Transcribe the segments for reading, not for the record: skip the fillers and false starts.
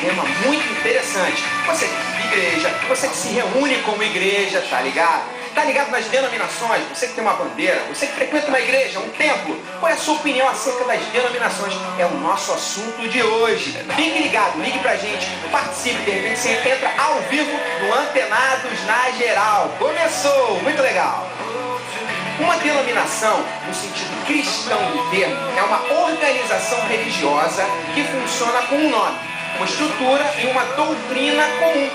tema muito interessante. Você que é igreja, você que se reúne como igreja, tá ligado? Tá ligado nas denominações, você que tem uma bandeira, você que frequenta uma igreja, um templo, qual é a sua opinião acerca das denominações? É o nosso assunto de hoje. Fique ligado, ligue pra gente, participe, de repente você entra ao vivo no Antenados na Geral. Começou, muito legal. Uma denominação, no sentido cristão do termo, é uma organização religiosa que funciona com um nome, uma estrutura e uma doutrina comum.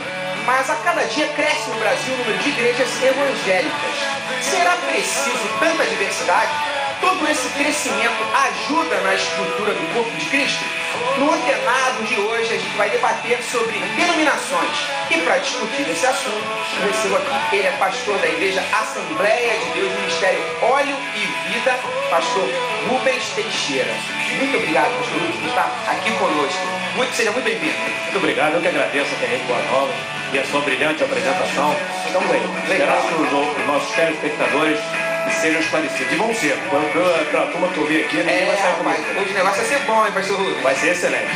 Mas a cada dia cresce no Brasil o número de igrejas evangélicas. Será preciso tanta diversidade? Todo esse crescimento ajuda na estrutura do corpo de Cristo? No Antenado de hoje a gente vai debater sobre denominações. E para discutir esse assunto, eu recebo aqui, ele é pastor da Igreja Assembleia de Deus, Ministério Óleo e Vida, pastor Rubens Teixeira. Muito obrigado, pastor Rubens, por estar aqui conosco. Seja muito bem-vindo. Muito obrigado, eu que agradeço a Terreno Boa Nova e a sua brilhante apresentação. Então, legal que os nossos telespectadores sejam esclarecidos. E vão ser, pela turma que eu vi aqui, ninguém vai sair comigo. Hoje o negócio vai ser bom, hein, pastor Rubens? Vai ser excelente.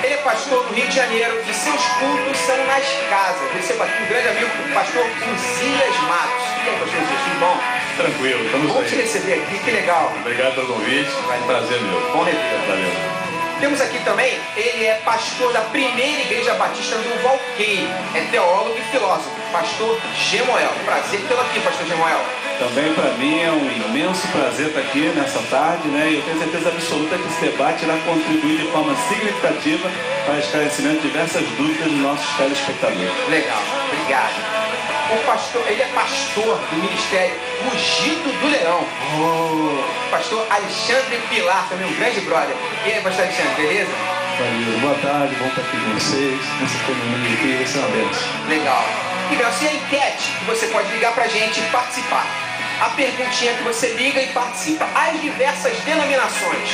Ele é pastor no Rio de Janeiro e seus cultos são nas casas. Receba aqui um grande amigo, o pastor Uzias Matos. E aí, pastor Uzias, tudo bom? Tranquilo, estamos aí. Vamos te receber aqui, que legal. Obrigado pelo convite, vai um prazer meu. Bom rever. Valeu. Temos aqui também, ele é pastor da primeira igreja batista do Valqueire, é teólogo e filósofo, pastor Gemoel. Prazer tê-lo aqui, pastor Gemoel. Também para mim é um imenso prazer estar aqui nessa tarde, né? E eu tenho certeza absoluta que esse debate irá contribuir de forma significativa para o esclarecimento de diversas dúvidas dos nossos telespectadores. Legal, obrigado. O pastor, ele é pastor do Ministério Rugido do Leão. Pastor Alexandre Pilar, também um grande brother. E aí, pastor Alexandre, beleza? Valeu, boa tarde, bom estar aqui com vocês. Nessa comunidade aqui, vai ser uma benção. Legal. E assim, a enquete que você pode ligar pra gente e participar. A perguntinha que você liga e participa. As diversas denominações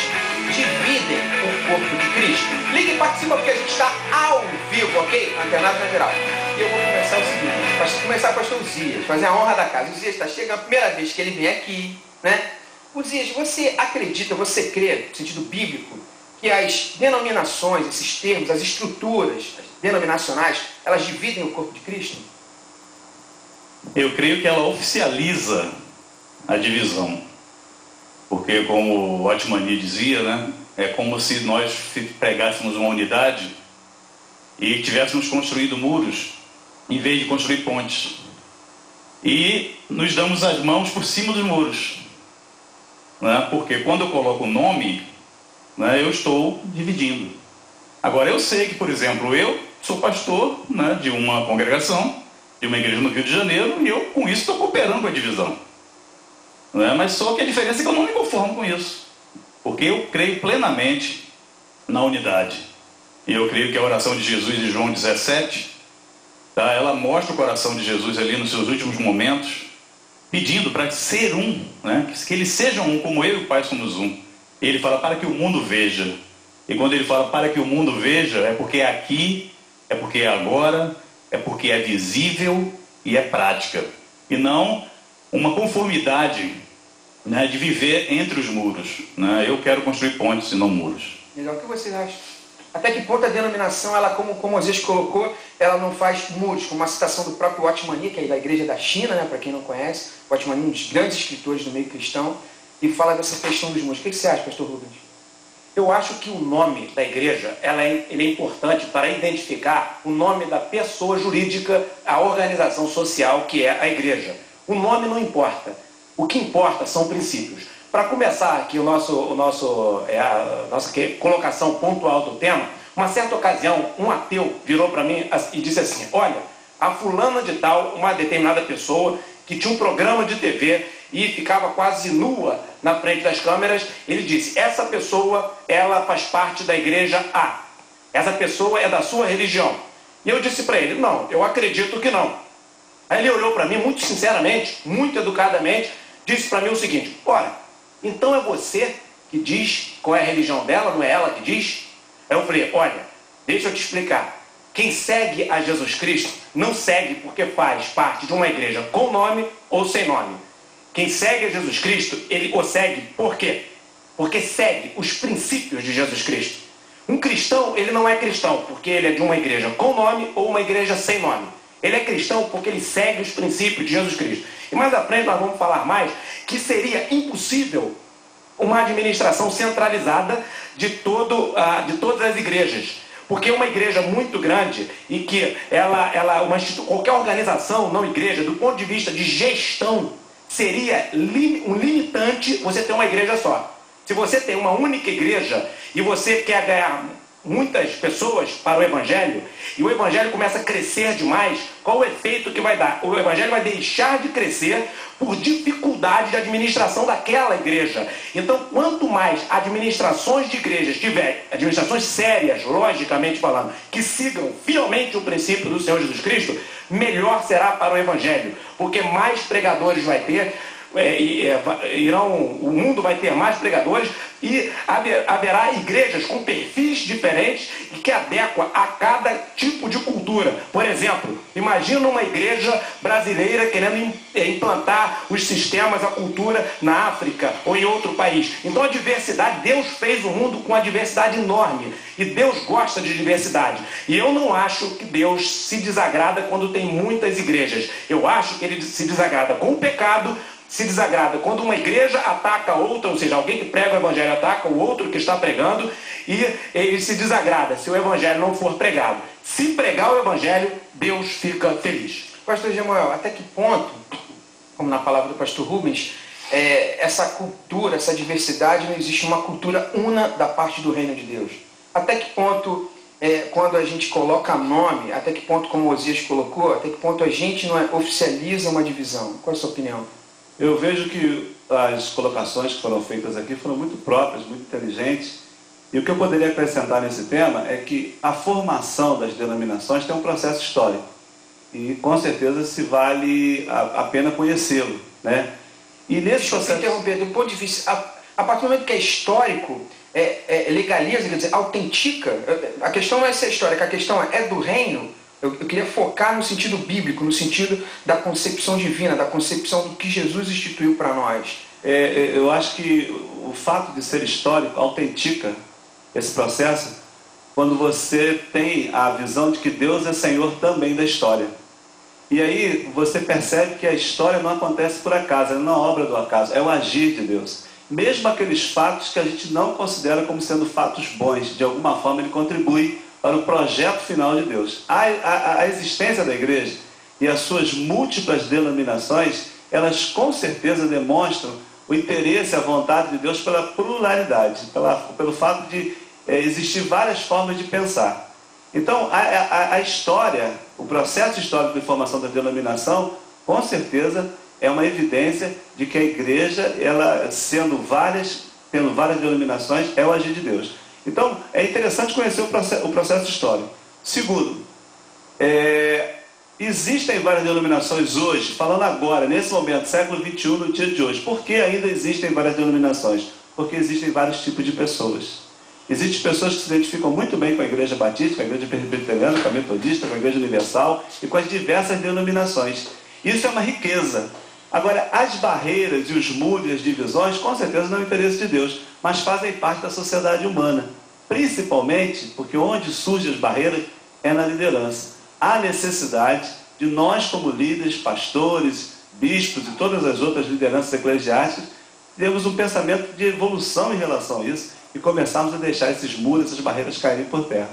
dividem o corpo de Cristo? Liga e participa porque a gente está ao vivo, ok? Antenado na Geral. E eu vou começar o seguinte, começar com o pastor Uzias, fazer a honra da casa. O Uzias está chegando a primeira vez que ele vem aqui, né? Uzias, você acredita, você crê, no sentido bíblico, que as denominações, esses termos, as estruturas denominacionais, elas dividem o corpo de Cristo? Eu creio que ela oficializa a divisão. Porque, como o Otmani dizia, né, é como se nós pregássemos uma unidade e tivéssemos construído muros em vez de construir pontes. E nos damos as mãos por cima dos muros. Né? Porque quando eu coloco o nome, né, eu estou dividindo. Agora, eu sei que, por exemplo, eu sou pastor, né, de uma congregação, de uma igreja no Rio de Janeiro, e eu, com isso, estou cooperando com a divisão. Né? Mas só que a diferença é que eu não me conformo com isso. Porque eu creio plenamente na unidade. E eu creio que a oração de Jesus em João 17, tá, ela mostra o coração de Jesus ali nos seus últimos momentos, pedindo para ser um, né? Que eles sejam um, como eu e o Pai somos um. Ele fala para que o mundo veja. E quando ele fala para que o mundo veja, é porque é aqui, é porque é agora, é porque é visível e é prática. E não uma conformidade, né, de viver entre os muros. Né? Eu quero construir pontes e não muros. Legal, o que vocês acham? Até que ponto a denominação, ela, como o Moisés colocou, ela não faz muros, como uma citação do próprio Watchmani, que é da igreja da China, né, para quem não conhece, o Watchmani, um dos grandes escritores do meio cristão, e fala dessa questão dos muros. O que você acha, pastor Rubens? Eu acho que o nome da igreja, ele é importante para identificar o nome da pessoa jurídica, a organização social que é a igreja. O nome não importa. O que importa são princípios. Para começar aqui a nossa colocação pontual do tema, uma certa ocasião, um ateu virou para mim e disse assim: olha, a fulana de tal, uma determinada pessoa que tinha um programa de TV e ficava quase nua na frente das câmeras, ele disse: essa pessoa, ela faz parte da igreja A. Essa pessoa é da sua religião. E eu disse para ele: não, eu acredito que não. Aí ele olhou para mim muito sinceramente, muito educadamente, disse para mim o seguinte: ora, então é você que diz qual é a religião dela, não é ela que diz? Aí eu falei: olha, deixa eu te explicar. Quem segue a Jesus Cristo não segue porque faz parte de uma igreja com nome ou sem nome. Quem segue a Jesus Cristo, ele o segue por quê? Porque segue os princípios de Jesus Cristo. Um cristão, ele não é cristão porque ele é de uma igreja com nome ou uma igreja sem nome. Ele é cristão porque ele segue os princípios de Jesus Cristo. E mais à frente nós vamos falar mais que seria impossível uma administração centralizada de todas as igrejas. Porque uma igreja muito grande e que qualquer organização, não igreja, do ponto de vista de gestão, seria um limitante você ter uma igreja só. Se você tem uma única igreja e você quer ganhar muitas pessoas para o Evangelho, e o Evangelho começa a crescer demais, qual o efeito que vai dar? O Evangelho vai deixar de crescer por dificuldade de administração daquela igreja. Então, quanto mais administrações de igrejas tiverem, administrações sérias, logicamente falando, que sigam fielmente o princípio do Senhor Jesus Cristo, melhor será para o Evangelho, porque mais pregadores vai ter, o mundo vai ter mais pregadores e haverá igrejas com perfis diferentes e que adequam a cada tipo de cultura. Por exemplo, imagina uma igreja brasileira querendo implantar os sistemas, a cultura na África ou em outro país. Então a diversidade, Deus fez o mundo com uma diversidade enorme e Deus gosta de diversidade. E eu não acho que Deus se desagrada quando tem muitas igrejas. Eu acho que ele se desagrada com o pecado, se desagrada quando uma igreja ataca a outra, ou seja, alguém que prega o evangelho ataca o outro que está pregando, e ele se desagrada se o evangelho não for pregado. Se pregar o evangelho, Deus fica feliz. Pastor Gemuel, até que ponto, como na palavra do pastor Rubens, essa cultura, essa diversidade, não existe uma cultura una da parte do reino de Deus? Até que ponto, quando a gente coloca nome, até que ponto, como o Osias colocou, até que ponto a gente não oficializa uma divisão? Qual é a sua opinião? Eu vejo que as colocações que foram feitas aqui foram muito próprias, muito inteligentes. E o que eu poderia acrescentar nesse tema é que a formação das denominações tem um processo histórico. E com certeza se vale a pena conhecê-lo, né? E nesse processo... interromper, do ponto de vista... A partir do momento que é histórico, legaliza, quer dizer, autentica. A questão não é ser histórica, a questão é do reino. Eu queria focar no sentido bíblico, no sentido da concepção divina, da concepção do que Jesus instituiu para nós. Eu acho que o fato de ser histórico autentica esse processo quando você tem a visão de que Deus é Senhor também da história. E aí você percebe que a história não acontece por acaso, ela não é obra do acaso, é o agir de Deus. Mesmo aqueles fatos que a gente não considera como sendo fatos bons, de alguma forma ele contribui para o projeto final de Deus. A existência da igreja e as suas múltiplas denominações, elas com certeza demonstram o interesse, a vontade de Deus pela pluralidade, pelo fato de existir várias formas de pensar. Então, a história, o processo histórico de formação da denominação, com certeza é uma evidência de que a igreja, ela tendo várias denominações, é o agir de Deus. Então, é interessante conhecer o processo histórico. Segundo, existem várias denominações hoje, falando agora, nesse momento, século XXI, no dia de hoje. Por que ainda existem várias denominações? Porque existem vários tipos de pessoas. Existem pessoas que se identificam muito bem com a igreja batista, com a igreja presbiteriana, com a metodista, com a igreja universal e com as diversas denominações. Isso é uma riqueza. Agora, as barreiras e os muros e as divisões, com certeza não é o interesse de Deus, mas fazem parte da sociedade humana. Principalmente porque onde surgem as barreiras é na liderança. Há necessidade de nós, como líderes, pastores, bispos e todas as outras lideranças eclesiásticas, termos um pensamento de evolução em relação a isso e começarmos a deixar esses muros, essas barreiras caírem por terra.